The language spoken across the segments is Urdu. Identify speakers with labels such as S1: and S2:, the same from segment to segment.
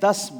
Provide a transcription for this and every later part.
S1: 10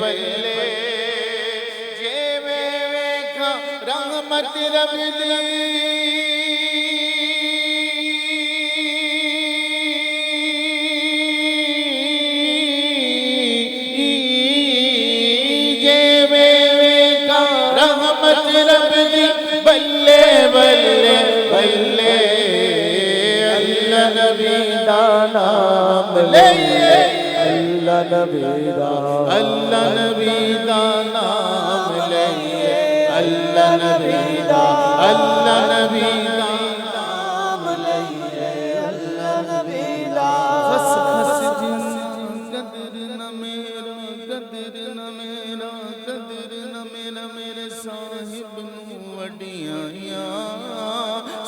S2: پلے جے میں ویکھا رحمت رب دی رب دی بلے بلے بلے اللہ نبی دا نام لئیے
S3: اللہ نبی دا
S2: اللہ نبی دا نام لئیے اللہ نبی دا اللہ نبی دا نام لئیے اللہ نبی دا خس خس جن قدر نہ میرا قدر نہ میرا قدر نہ میرا میرے صاحب نو وڈیاں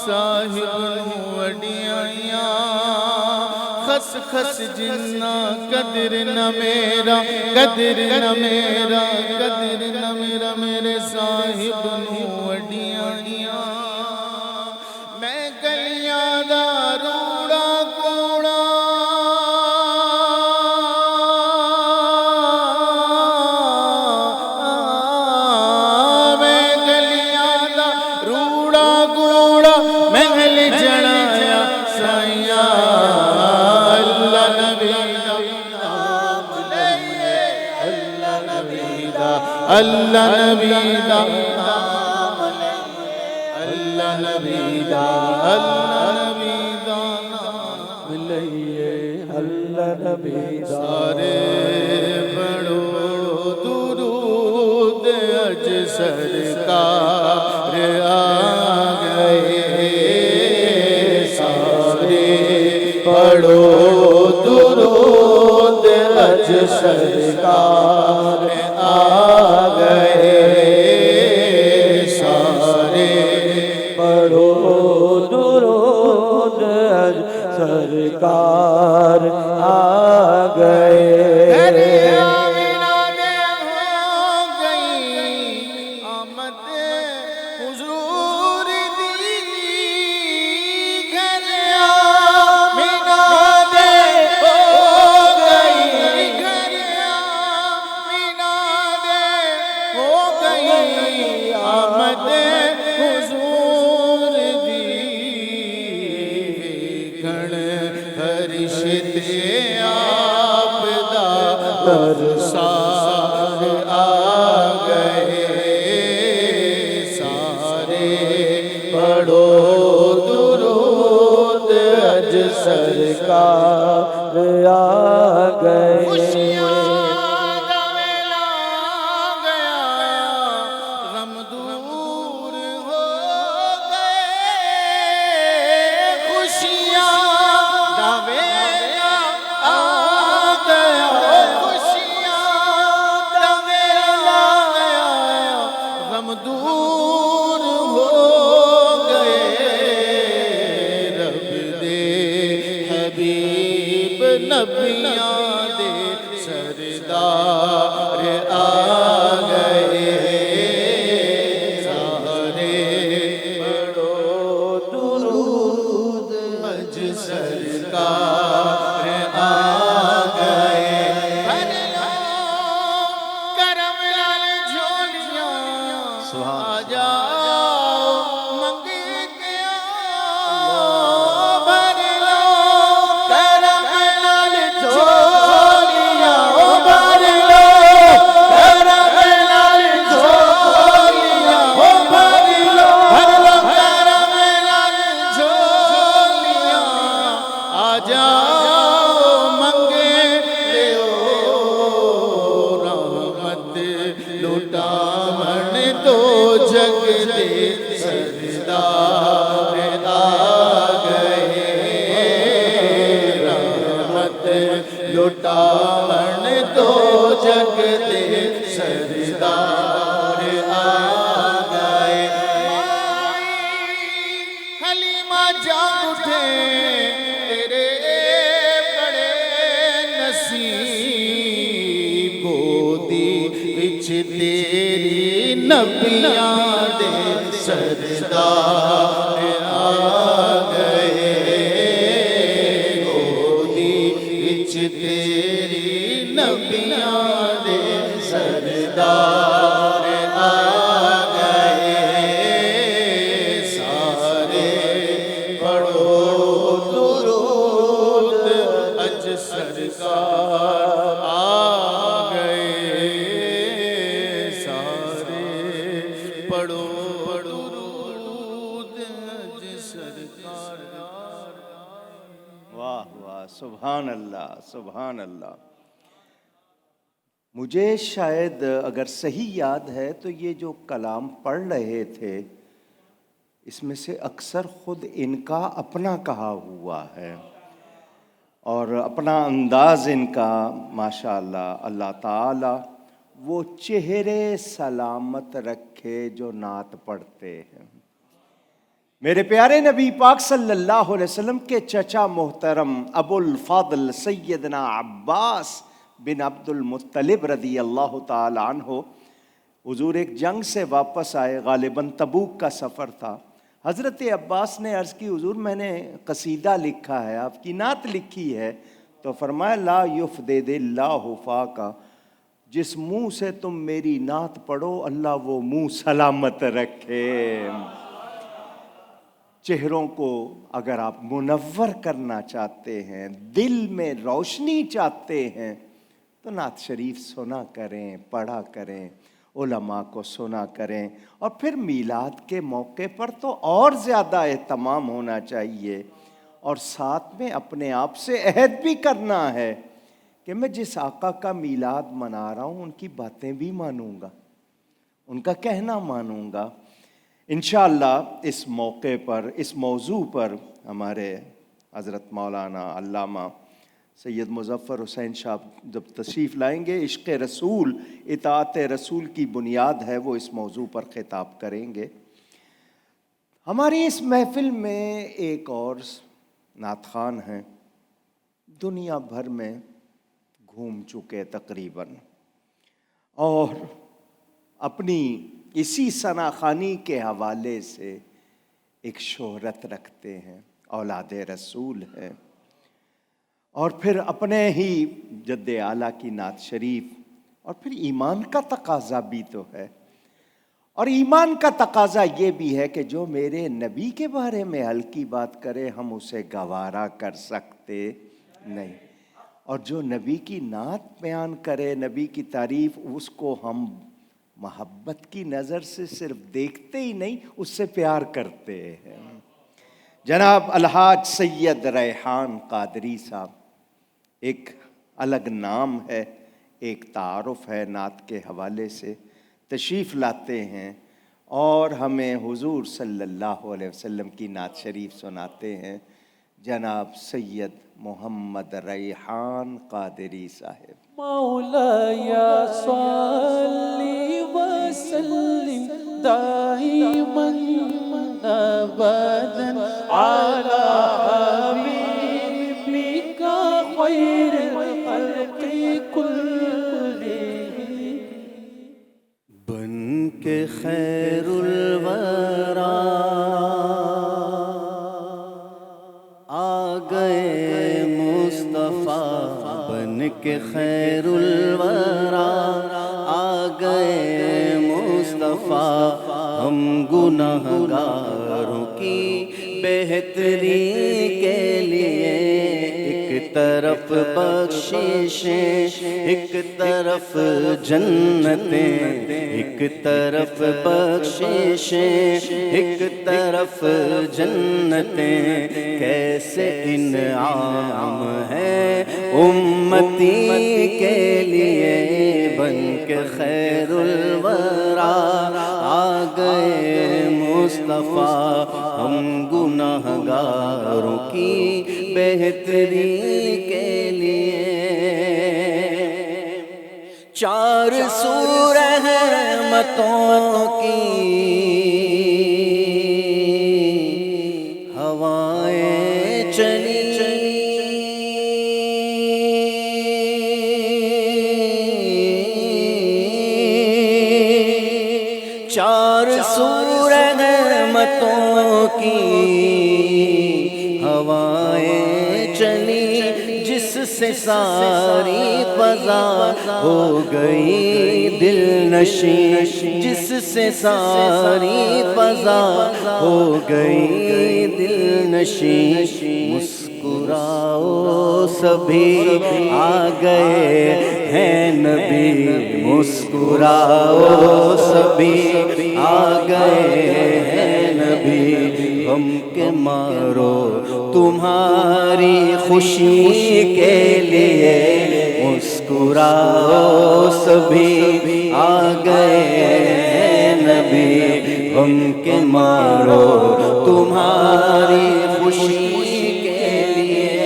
S2: صاحب نو وڈیاں خس خس جنہ قدر نہ میرا قدر نہ میرا قدر نہ میرا میرے صاحب نو وڈیاں میں گلیاں دا روڑا کوڑا محل جڑایا سائیاں اللہ نبی دا نام لئیے اللہ نبی دا اللہ نبی دا نام لئیے اللہ نبی دا اللہ نبی دا نام
S3: لئیے اللہ نبی دا
S2: سارے پڑھو درود اج سرکار آ گئے سارے پڑھو درود اج سرکار آ گئے سارے
S3: پڑھو درود اج سرکار آ گئے
S2: سار آ گئے سارے پڑھو درود اج
S3: سرکار آ گئے
S2: خوشیاں دا ویلا گیا غم دور ہو گئے خوشیاں دا ویلا آ گیا غم دور ہو گئے رب دے حبیب نبیاں دے سردار آ گئے سارے پڑھو درود اج سرکار آ گئے کرم لال جھولیاں آ جاؤ منگتے بھر لو کرم لال جھولیاں بھر لو کرم لال جھولیاں بھر لو کرم لال جھولیاں آ جاؤ منگتے رحمت لٹاون تو جگ دے سردار آ گئے رحمت لٹاون تو جگ دے سردار آ گئے حلیمہ جان اٹھے تیرے بڑے نصیب گودی وچ تیری نبیاں دے سردار آ گئے گودی وچ تیری نبیاں دے سردار
S1: سبحان اللہ سبحان اللہ. مجھے شاید اگر صحیح یاد ہے تو یہ جو کلام پڑھ رہے تھے اس میں سے اکثر خود ان کا اپنا کہا ہوا ہے اور اپنا انداز ان کا ماشاء اللہ. اللہ تعالی وہ چہرے سلامت رکھے جو نعت پڑھتے ہیں. میرے پیارے نبی پاک صلی اللہ علیہ وسلم کے چچا محترم ابو الفضل سیدنا عباس بن عبد المطلب رضی اللہ تعالی عنہ حضور ایک جنگ سے واپس آئے، غالباً تبوک کا سفر تھا. حضرت عباس نے عرض کی حضور میں نے قصیدہ لکھا ہے، آپ کی نعت لکھی ہے. تو فرمایا لا یفدد اللہ فاکا، جس منہ سے تم میری نعت پڑھو اللہ وہ منہ سلامت رکھے. چہروں کو اگر آپ منور کرنا چاہتے ہیں، دل میں روشنی چاہتے ہیں تو نعت شریف سنا کریں، پڑھا کریں، علماء کو سنا کریں. اور پھر میلاد کے موقع پر تو اور زیادہ اہتمام ہونا چاہیے، اور ساتھ میں اپنے آپ سے عہد بھی کرنا ہے کہ میں جس آقا کا میلاد منا رہا ہوں ان کی باتیں بھی مانوں گا، ان کا کہنا مانوں گا. انشاءاللہ اس موقع پر، اس موضوع پر ہمارے حضرت مولانا علامہ سید مظفر حسین صاحب جب تشریف لائیں گے، عشق رسول اطاعت رسول کی بنیاد ہے، وہ اس موضوع پر خطاب کریں گے. ہماری اس محفل میں ایک اور نعت خوان ہیں، دنیا بھر میں گھوم چکے تقریباً، اور اپنی اسی ثنا خوانی کے حوالے سے ایک شہرت رکھتے ہیں، اولاد رسول ہیں. اور پھر اپنے ہی جد اعلیٰ کی نعت شریف، اور پھر ایمان کا تقاضا بھی تو ہے. اور ایمان کا تقاضا یہ بھی ہے کہ جو میرے نبی کے بارے میں ہلکی بات کرے ہم اسے گوارا کر سکتے نہیں، اور جو نبی کی نعت بیان کرے، نبی کی تعریف، اس کو ہم محبت کی نظر سے صرف دیکھتے ہی نہیں، اس سے پیار کرتے ہیں. جناب الحاج سید ریحان قادری صاحب، ایک الگ نام ہے، ایک تعارف ہے نعت کے حوالے سے، تشریف لاتے ہیں اور ہمیں حضور صلی اللہ علیہ وسلم کی نعت شریف سناتے ہیں. جناب سید محمد ریحان قادری صاحب.
S3: مولاي صل وسلم دائما ابدا على حبيبك خير الخلق كلهم.
S4: بن کے خیر الورا آ گئے مصطفیٰ، بن کے خیر الورا آ گئے مصطفیٰ. ہم گناہ گاروں کی بہتری کے لیے ایک طرف بخششیں، ایک طرف جنتیں، ایک طرف بخششیں، ایک طرف جنتیں. کیسے انعام ہے امتی کے لیے، بن کے خیر الورا آ گئے مصطفیٰ. ہم گناہ گاروں کی بہتری کے لیے چار سو رحمتوں کی ہوائیں چلی، چار سو رحمتوں کی ہوائیں چلی، جس سے ساری فضا ہو گئی دل نشیں، جس سے ساری فضا ہو گئی دل نشیں. مسکراؤ سبھی آ گئے ہیں نبی، مسکراؤ سبھی آ گئے ہیں نبی. غم کے مارو تمہاری خوشی کے لیے مسکراؤ سبھی آ گئے ہیں نبی غم کے مارو تمہاری خوشی کے لیے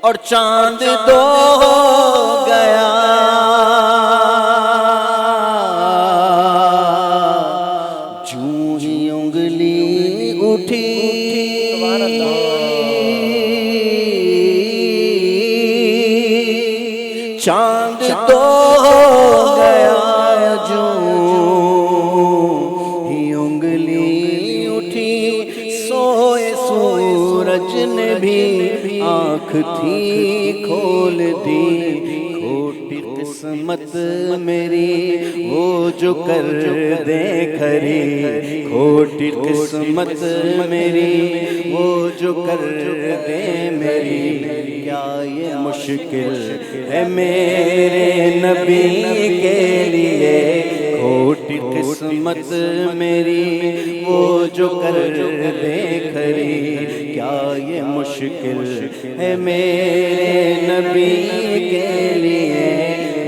S4: اور چاند دو ہو گیا جوں ہی انگلی اٹھی چاند تو ہو گیا جوں ہی انگلی اٹھی سوئے سورج نے بھی آنکھ تھی کھول دی کھوٹی قسمت میری وہ جو کر دے کھری کھوٹی قسمت میری وہ جو کر دے میری کیا یہ مشکل ہے میرے نبی کے لیے کھوٹی قسمت میری وہ جو کر دے کھری کیا یہ مشکل ہے میرے نبی کے لیے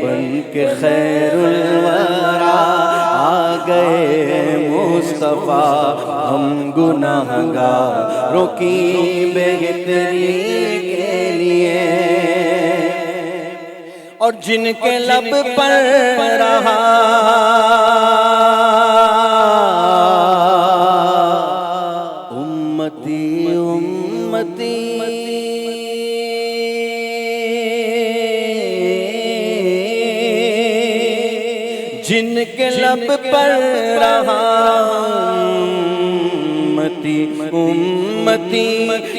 S4: بن کے خیر الورا آ گئے مصطفیٰ ہم گناہگاروں کی بہتری کے لیے اور جن کے لب پر رہا امتی امتی جن کے لب پر رہا امتی امتی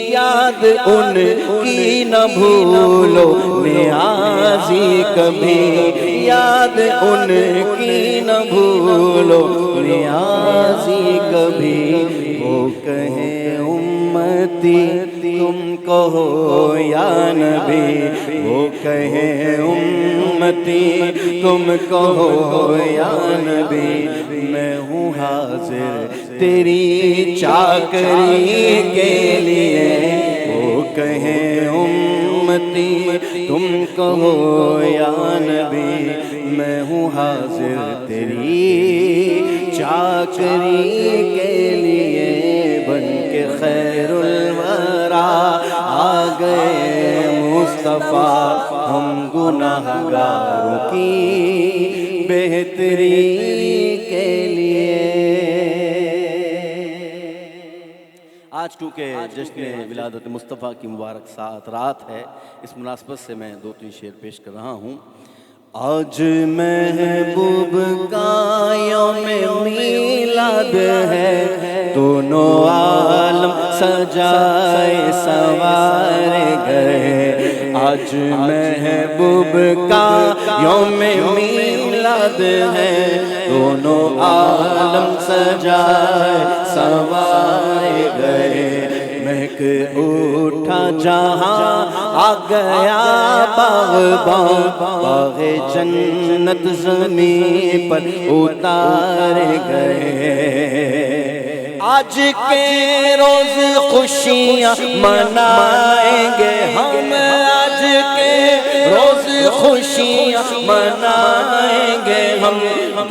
S4: یاد ان کی نہ بھولو نیازی کبھی یاد ان کی نہ بھولو نیازی کبھی وہ کہیں امتی تم کہو یا نبی وہ کہیں امتی تم کہو یا نبی میں ہوں حاضر تیری چاکری کے لیے وہ کہیں امتی تم کہو یا نبی میں ہوں حاضر تیری چاکری کے لیے بن کے خیر الورا آ گئے مصطفیٰ ہم گناہگاروں کی بہتری کے لیے آج کیونکہ جشن ولادت مصطفیٰ کی مبارک ساعت رات ہے اس مناسبت سے میں دو تین شعر پیش کر رہا ہوں آج محبوب کا یوم میلاد ہے دونوں عالم سجائے سنوارے گئے آج محبوب کا یوم میلاد ہے دونوں عالم سجائے سنوارے گئے مہک اٹھا جہاں آ گیا باغباں باغ جنت زمین پر اتارے گئے آج کے روز خوشیاں منائیں گے ہم آج کے روز خوشیاں منائیں گے ہم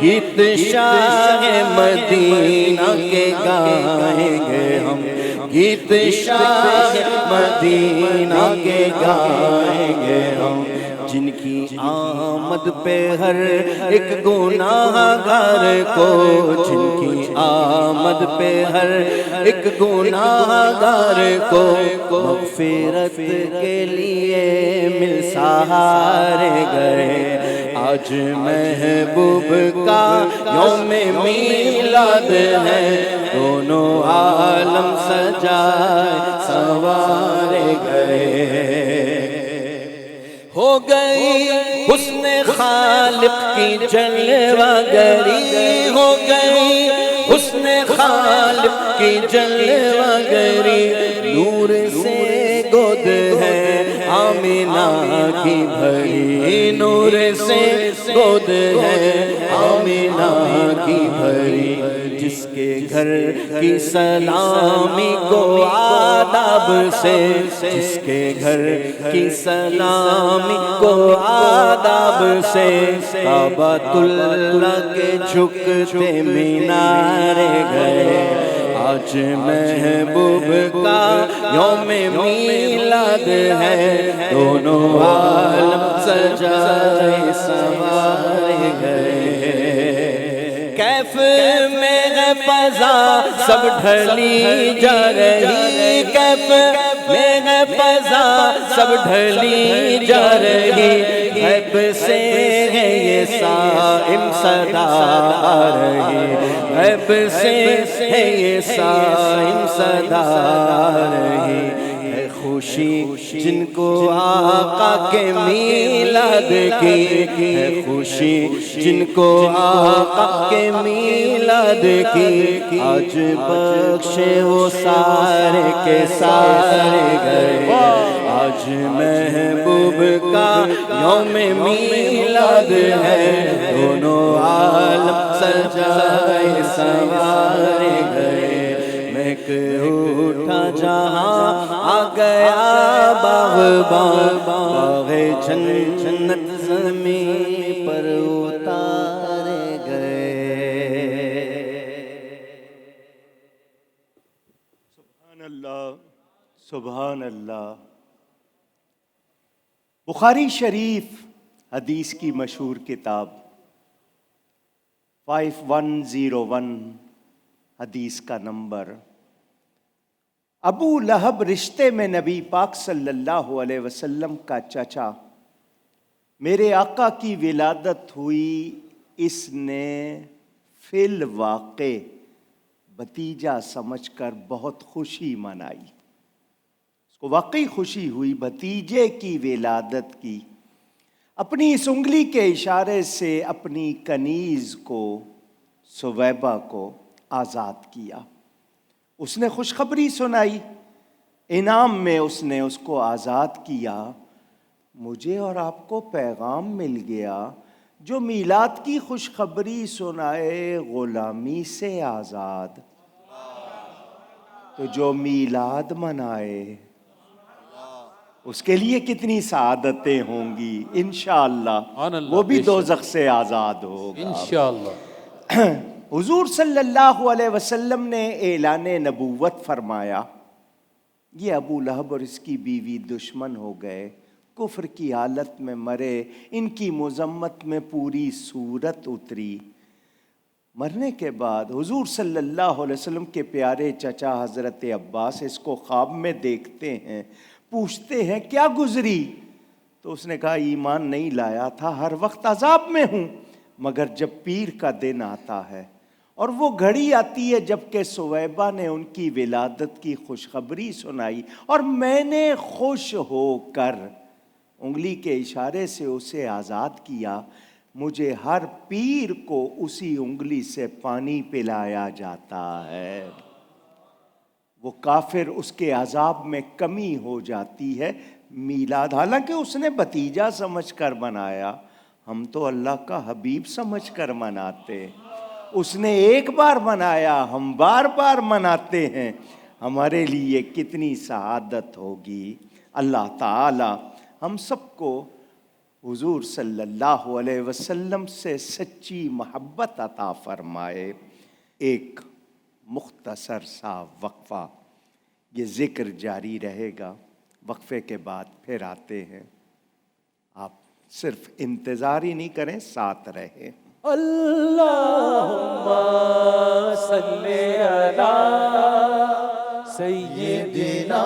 S4: گیت شاہ مدینہ کے گائیں گے ہم گیت شاہ مدینہ کے گائیں گے ہم جن کی آمد پہ ہر ایک گناہگار کو جن کی آمد پہ ہر ایک گناہگار کو مغفرت کے لیے مل سہارے گئے آج محبوب کا یوم میلاد ہے دونوں عالم سجائے سنوارے گئے ہو گئی حسن خالق کی جلوہ گری ہو گئی حسن خالق کی جلوہ گری نور سے گود ہے آمینہ کی بھری نور سے گود ہے آمینہ کی بھری جس جس کے گھر کی سلامی کو آداب سے، جس کے گھر کی سلامی کو آداب سے، کعبۃ اللہ کے جھکتے مینارے گئے۔ آج محبوب کا یوم میلاد ہے، دونوں عالم سجائے سنوارے گئے۔ کیف میں ہے فضا سب ڈھلی جا رہی، کیف میں ہے فضا سب ڈھلی جا رہی، غیب سے ہے یہ صائم صدا آ رہی، غیب سے ہے یہ صائم صدا آ رہی۔ ہے خوشی جن کو آقا کے میلاد کی، ہے خوشی جن کو آقا کے میلاد کی، آج بخشے وہ سارے کے سارے گئے۔ آج محبوب کا یوم میلاد ہے، دونوں عالم سجائے سنوارے گئے۔ مہک اٹھا جہاں آ گیا باغباں، باغ جنت زمین پر اتارے گئے۔
S1: سبحان اللہ، سبحان اللہ۔ بخاری شریف حدیث کی مشہور کتاب 5101 حدیث کا نمبر۔ ابو لہب رشتے میں نبی پاک صلی اللہ علیہ وسلم کا چچا، میرے آقا کی ولادت ہوئی، اس نے فی الواقع بھتیجا سمجھ کر بہت خوشی منائی۔ اس کو واقعی خوشی ہوئی بھتیجے کی ولادت کی۔ اپنی اس انگلی کے اشارے سے اپنی کنیز کو، سویبہ کو آزاد کیا۔ اس نے خوشخبری سنائی، انعام میں اس نے اس کو آزاد کیا۔ مجھے اور آپ کو پیغام مل گیا، جو میلاد کی خوشخبری سنائے غلامی سے آزاد، تو جو میلاد منائے اس کے لیے کتنی سعادتیں ہوں گی انشاءاللہ، وہ بھی دوزخ سے آزاد ہوگا
S3: انشاءاللہ۔
S1: حضور صلی اللہ علیہ وسلم نے اعلان نبوت فرمایا، یہ ابو لہب اور اس کی بیوی دشمن ہو گئے، کفر کی حالت میں مرے، ان کی مذمت میں پوری سورت اتری۔ مرنے کے بعد حضور صلی اللہ علیہ وسلم کے پیارے چچا حضرت عباس اس کو خواب میں دیکھتے ہیں، پوچھتے ہیں کیا گزری؟ تو اس نے کہا ایمان نہیں لایا تھا، ہر وقت عذاب میں ہوں، مگر جب پیر کا دن آتا ہے اور وہ گھڑی آتی ہے جب کہ سویبہ نے ان کی ولادت کی خوشخبری سنائی اور میں نے خوش ہو کر انگلی کے اشارے سے اسے آزاد کیا، مجھے ہر پیر کو اسی انگلی سے پانی پلایا جاتا ہے۔ وہ کافر، اس کے عذاب میں کمی ہو جاتی ہے۔ میلاد حالانکہ اس نے بھتیجا سمجھ کر منایا، ہم تو اللہ کا حبیب سمجھ کر مناتے۔ اس نے ایک بار منایا، ہم بار بار مناتے ہیں، ہمارے لیے کتنی سعادت ہوگی۔ اللہ تعالی ہم سب کو حضور صلی اللہ علیہ وسلم سے سچی محبت عطا فرمائے۔ ایک مختصر سا وقفہ، یہ ذکر جاری رہے گا، وقفے کے بعد پھر آتے ہیں، آپ صرف انتظار ہی نہیں کریں، ساتھ رہیں۔
S3: اللہم صلی علی سیدنا